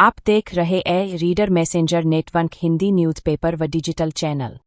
आप देख रहे हैं reader messenger network Hindi newspaper व डिजिटल चैनल।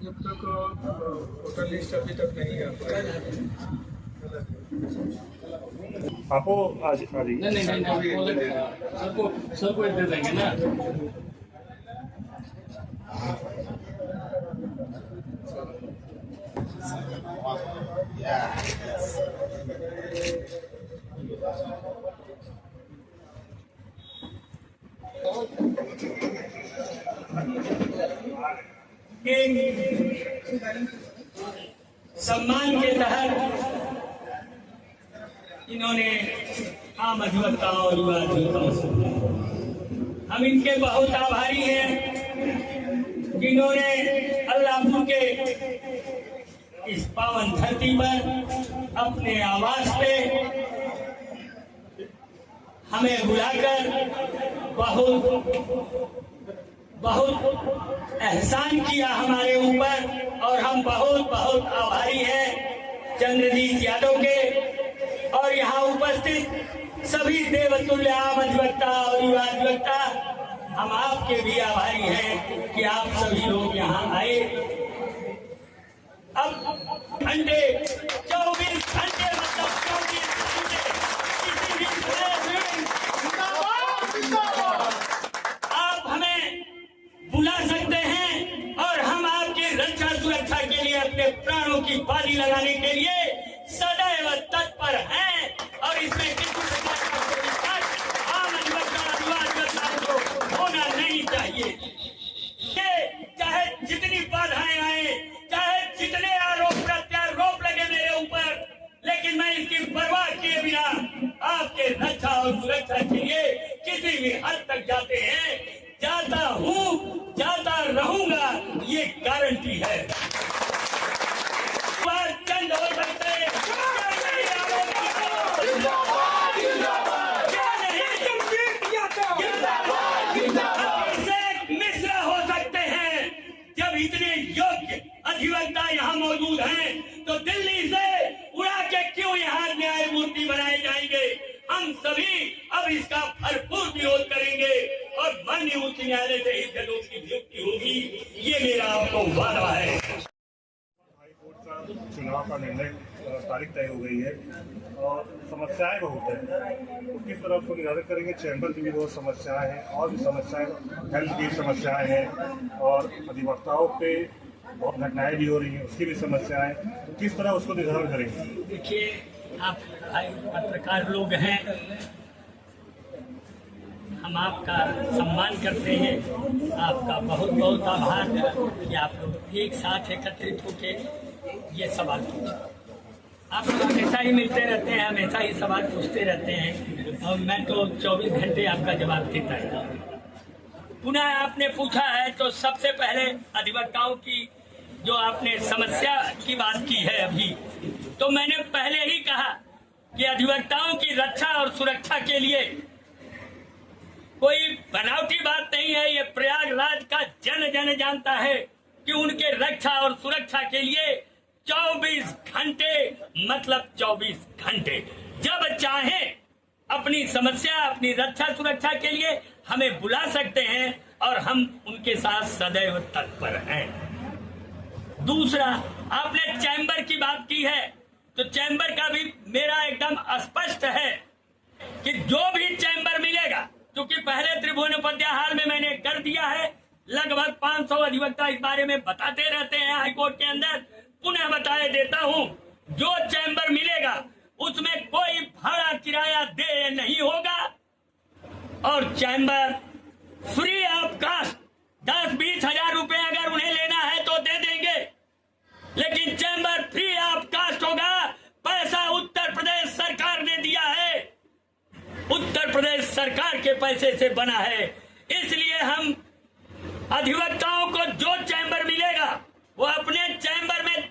जब तक वोटर लिस्ट अभी तक नहीं आ पाई। आपको आज नहीं सबको दे देंगे ना। सम्मान के तहत इन्होंने आम अधिवक्ताओं और युवा अधिवक्ताओं से, हम इनके बहुत आभारी हैं जिन्होंने अल्लाहपुर के इस पावन धरती पर अपने आवास पे हमें बुलाकर बहुत एहसान किया हमारे ऊपर, और हम बहुत बहुत आभारी हैं चंद्रजीत यादव के और यहाँ उपस्थित सभी देवतुल्य आम अधिवक्ता और युवा अधिवक्ता। हम आपके भी आभारी हैं कि आप सभी लोग यहाँ आए। अब घंटे 24 घंटे मतलब 24 घंटे किसी भी आप हमें बुला सकते हैं और हम आपकी रक्षा सुरक्षा के लिए अपने प्राणों की बाजी लगाने के लिए सदैव तत्पर हैं। और इसमें किसी प्रकार का कोई शक आम अधिवक्ता को होना नहीं चाहिए। चाहे जितनी बाधाएं आए, चाहे जितने आरोप प्रत्यारोप लगे मेरे ऊपर, लेकिन मैं इसकी परवाह किए बिना आपके रक्षा और सुरक्षा के लिए किसी भी हद तक जाते हैं, जाता हूँ, जाता रहूंगा, ये गारंटी है। चंद हो सकते हैं, मिश्र हो सकते हैं। जब इतने योग्य अधिवक्ता यहाँ मौजूद हैं तो दिल्ली से उड़ा के क्यों यहाँ न्यायमूर्ति बनाए जाएंगे? हम सभी अब इसका भरपूर विरोध करेंगे और माननीय उच्च न्यायालय से ही जजों की नियुक्ति होगी, ये मेरा आपको वादा है। हाईकोर्ट का चुनाव का निर्णय तारीख तय हो गई है और समस्याएं बहुत हैं, तो किस तरह उसको निराकरण करेंगे? चैम्बर की भी बहुत समस्याएं हैं और भी समस्याएं, हेल्थ की समस्याएं हैं और अधिवक्ताओं पे बहुत घटनाएं भी हो रही हैं, उसकी भी समस्याएं, तो किस तरह उसको निर्धारण करेंगे? देखिए, आप भाई पत्रकार लोग हैं, हम आपका सम्मान करते हैं, आपका बहुत बहुत आभार कि आप लोग एक साथ एकत्रित होकर ये सवाल पूछे। आप लोग हमेशा ही मिलते रहते हैं, हमेशा ही सवाल पूछते रहते हैं और मैं तो 24 घंटे आपका जवाब देता है। पुनः आपने पूछा है तो सबसे पहले अधिवक्ताओं की जो आपने समस्या की बात की है अभी, तो मैंने पहले ही कहा कि अधिवक्ताओं की रक्षा और सुरक्षा के लिए कोई बनावटी बात नहीं है। ये प्रयागराज का जन जानता है कि उनके रक्षा और सुरक्षा के लिए 24 घंटे मतलब 24 घंटे जब चाहे अपनी समस्या, अपनी रक्षा सुरक्षा के लिए हमें बुला सकते हैं और हम उनके साथ सदैव तत्पर हैं। दूसरा, आपने चैम्बर की बात की है, तो चैम्बर का भी मेरा एकदम स्पष्ट है कि जो भी चैम्बर मिलेगा, क्योंकि पहले त्रिभुवन उपाध्याय हाल में मैंने कर दिया है, लगभग 500 अधिवक्ता इस बारे में बताते रहते हैं हाईकोर्ट के अंदर, पुनः बताए देता हूं, जो चैम्बर मिलेगा उसमें कोई भाड़ा किराया दे नहीं होगा और चैम्बर फ्री ऑफ कास्ट 10-20 हजार रुपए अगर उन्हें लेना है तो दे देंगे, लेकिन चैम्बर फ्री ऑफ कास्ट होगा। पैसा उत्तर प्रदेश सरकार ने दिया है, उत्तर प्रदेश सरकार के पैसे से बना है, इसलिए हम अधिवक्ताओं को जो चैम्बर मिलेगा वो अपने चैम्बर में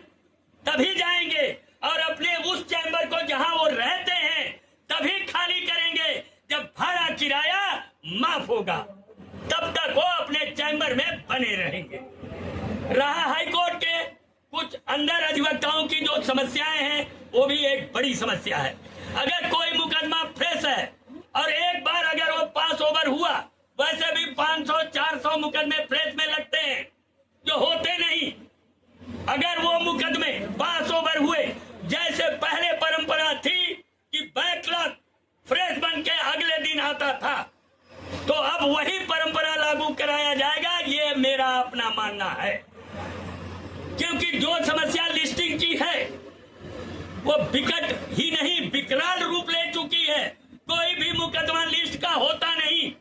तभी जाएंगे और अपने उस चैम्बर को जहां वो रहते हैं तभी खाली करेंगे जब भाड़ा किराया माफ होगा, तब तक वो अपने चैम्बर में बने रहेंगे। रहा हाईकोर्ट के कुछ अंदर अधिवक्ताओं की जो समस्याएं हैं वो भी एक बड़ी समस्या है। अगर कोई मुकदमा फ्रेश है और एक बार अगर वो पास ओवर हुआ, वैसे भी 500-400 मुकदमे फ्रेश में लगते हैं जो होते नहीं, अगर वो मुकदमे पास ओवर हुए, जैसे पहले परंपरा थी कि बैकलॉग फ्रेश बन के अगले दिन आता था, तो अब वही परंपरा लागू कराया जाएगा, ये मेरा अपना मानना है। क्योंकि जो समस्या लिस्टिंग की है वो विकट ही नहीं विकराल रूप ले चुकी है, कोई भी मुकदमा लिस्ट का होता नहीं,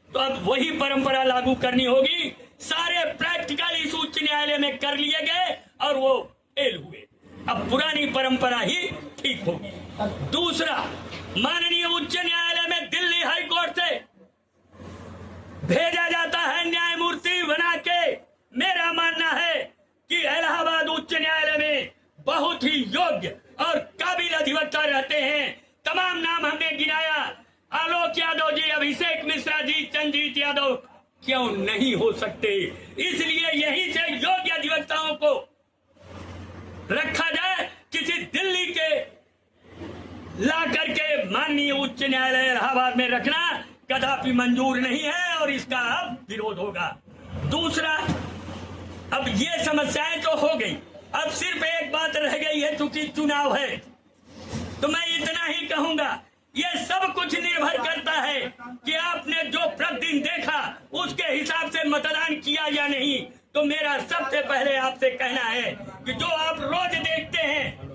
तो अब वही परंपरा लागू करनी होगी। सारे प्रैक्टिकल इस उच्च न्यायालय में कर लिए गए और वो फेल हुए, अब पुरानी परंपरा ही ठीक होगी। दूसरा, माननीय उच्च न्यायालय में दिल्ली हाई कोर्ट से भेजा जाता है न्यायमूर्ति बना के, मेरा मानना है कि इलाहाबाद उच्च न्यायालय में बहुत ही योग्य और काबिल अधिवक्ता रहते हैं। तमाम नाम हमने गिनाया, आलोक यादव जी, अभिषेक मिश्रा जी, चंद्रजीत यादव, क्यों नहीं हो सकते? इसलिए यहीं से योग्य अधिवक्ताओं को रखा जाए, किसी दिल्ली के ला करके माननीय उच्च न्यायालय इलाहाबाद में रखना कदापि मंजूर नहीं है और इसका अब विरोध होगा। दूसरा, अब ये समस्याएं तो हो गई, अब सिर्फ एक बात रह गई है, चूंकि चुनाव है, तो मैं इतना ही कहूंगा, ये सब कुछ निर्भर करता है कि आपने जो प्रतिदिन देखा उसके हिसाब से मतदान किया या नहीं। तो मेरा सबसे पहले आपसे कहना है कि जो आप रोज देखते हैं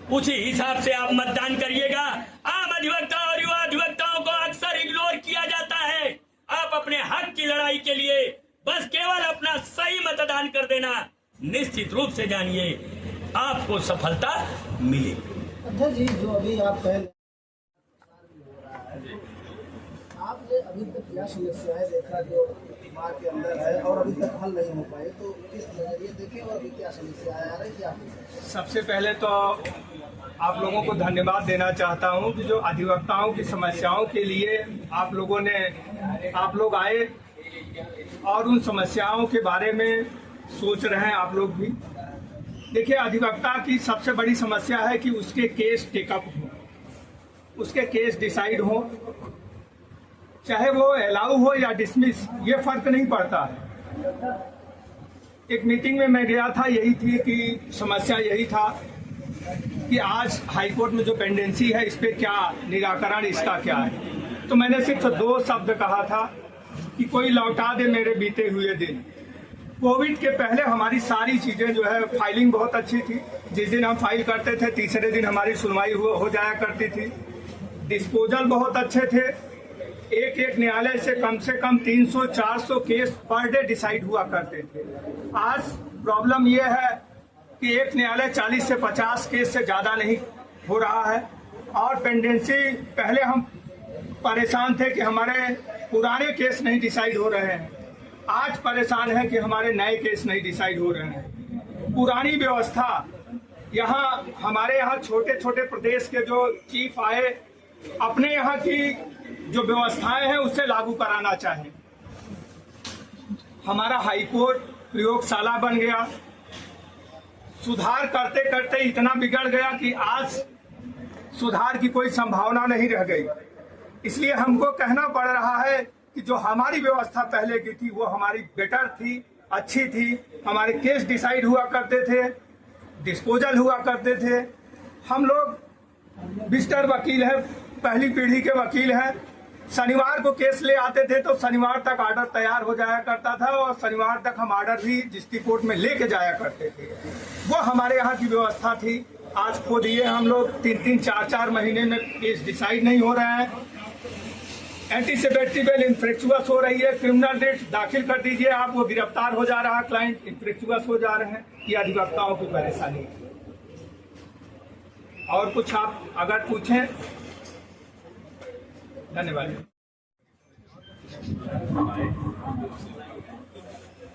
उसी हिसाब से आप मतदान करिएगा। आम अधिवक्ता और युवा अधिवक्ताओं को अक्सर इग्नोर किया जाता है। आप अपने हक की लड़ाई के लिए बस केवल अपना सही मतदान कर देना, निश्चित रूप से जानिए आपको सफलता मिलेगी। अध्यक्ष जी, जो अभी आप कह आपने अभी तक क्या समस्याएं देखा जो दिमाग के अंदर है और अभी तक हल नहीं हो पाए, तो किस नजरिए देखें और अभी क्या समस्याएं आ रही क्या? सबसे पहले तो आप लोगों को धन्यवाद देना चाहता हूं कि जो अधिवक्ताओं की समस्याओं के लिए आप लोग आए और उन समस्याओं के बारे में सोच रहे हैं आप लोग भी। देखिए, अधिवक्ता की सबसे बड़ी समस्या है कि उसके केस टेकअप हो, उसके केस डिसाइड हो, चाहे वो अलाउ हो या डिसमिस, ये फर्क नहीं पड़ता है। एक मीटिंग में मैं गया था, यही थी कि समस्या यही था कि आज हाईकोर्ट में जो पेंडेंसी है इस पे क्या निराकरण, इसका क्या है। तो मैंने सिर्फ 2 शब्द कहा था कि कोई लौटा दे मेरे बीते हुए दिन। कोविड के पहले हमारी सारी चीजें जो है, फाइलिंग बहुत अच्छी थी, जिस दिन हम फाइल करते थे तीसरे दिन हमारी सुनवाई हो जाया करती थी। डिस्पोजल बहुत अच्छे थे, एक न्यायालय से कम 300-400 केस पर डे डिसाइड हुआ करते थे। आज प्रॉब्लम यह है कि एक न्यायालय 40 से 50 केस से ज्यादा नहीं हो रहा है और पेंडेंसी, पहले हम परेशान थे कि हमारे पुराने केस नहीं डिसाइड हो रहे हैं, आज परेशान है कि हमारे नए केस नहीं डिसाइड हो रहे हैं। पुरानी व्यवस्था हमारे यहाँ छोटे छोटे प्रदेश के जो चीफ आए, अपने यहाँ की जो व्यवस्थाएं हैं उससे लागू कराना चाहिए। हमारा हाईकोर्ट प्रयोगशाला बन गया, सुधार करते करते इतना बिगड़ गया कि आज सुधार की कोई संभावना नहीं रह गई। इसलिए हमको कहना पड़ रहा है कि जो हमारी व्यवस्था पहले की थी वो हमारी बेटर थी, अच्छी थी। हमारे केस डिसाइड हुआ करते थे, डिस्पोजल हुआ करते थे, हम लोग बिस्टर वकील है, पहली पीढ़ी के वकील हैं। शनिवार को केस ले आते थे तो शनिवार तक ऑर्डर तैयार हो जाया करता था और शनिवार तक हम ऑर्डर भी डिस्ट्रिक्ट कोर्ट में लेके जाया करते थे। वो हमारे यहाँ की व्यवस्था थी। आज खो दिए हम लोग, 3-3, 4-4 महीने में केस डिसाइड नहीं हो रहा है। एंटीसिपेटिबल इन्फ्रेक्चुअस हो रही है, क्रिमिनल रेट दाखिल कर दीजिए आप, वो गिरफ्तार हो जा रहा है, क्लाइंट इन्फ्रेक्चुअस हो जा रहे हैं। ये अधिवक्ताओं की परेशानी है। और कुछ आप अगर पूछें। धन्यवाद।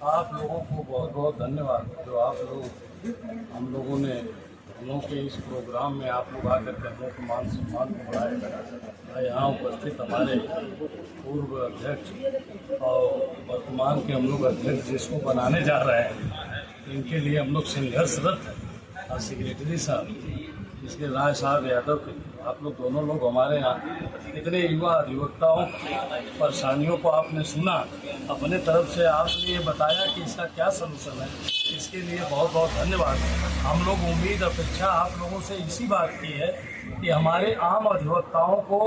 आप लोगों को बहुत बहुत धन्यवाद जो आप लोग हम लोगों के इस प्रोग्राम में आप लोग आकर के हम लोग को मान सम्मान को बढ़ाएगा। यहाँ उपस्थित हमारे पूर्व अध्यक्ष और वर्तमान के हम लोग अध्यक्ष जिसको बनाने जा रहे हैं, इनके लिए हम लोग संघर्षरत हैं। और सेक्रेटरी साहब इसके राय साहब यादव के, आप लोग दोनों लोग हमारे यहाँ इतने युवा अधिवक्ताओं की परेशानियों को आपने सुना, अपने तरफ से आपने ये बताया कि इसका क्या सलूशन है, इसके लिए बहुत बहुत धन्यवाद। हम लोग उम्मीद अपेक्षा आप लोगों से इसी बात की है कि हमारे आम अधिवक्ताओं को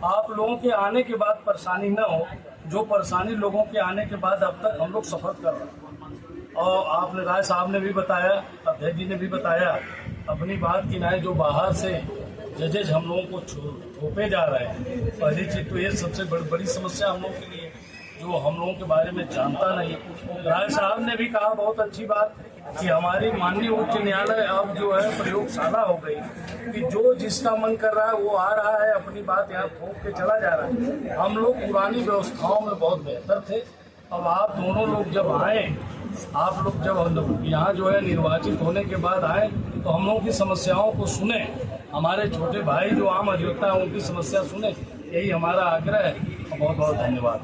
आप लोगों के आने के बाद परेशानी न हो, जो परेशानी लोगों के आने के बाद अब तक हम लोग सफर कर रहे हैं। और आपने राय साहब ने भी बताया, अध्यक्ष जी ने भी बताया अपनी बात की राय, जो बाहर से जजेज हम लोगों को थोपे जा रहे हैं। पहली चीज तो ये सबसे बड़ी समस्या हम लोगों के लिए, जो हम लोगों के बारे में जानता नहीं। राय साहब ने भी कहा बहुत अच्छी बात कि हमारी माननीय उच्च न्यायालय अब जो है प्रयोगशाला हो गई, कि जो जिसका मन कर रहा है वो आ रहा है, अपनी बात यहाँ थोप के चला जा रहा है। हम लोग पुरानी व्यवस्थाओं में बहुत बेहतर थे। अब आप दोनों लोग जब आए, आप लोग जब यहाँ जो है निर्वाचित होने के बाद आए, तो हम लोगों की समस्याओं को सुने, हमारे छोटे भाई जो आम अधिवक्ता हैं उनकी समस्या सुने, यही हमारा आग्रह है। बहुत बहुत धन्यवाद।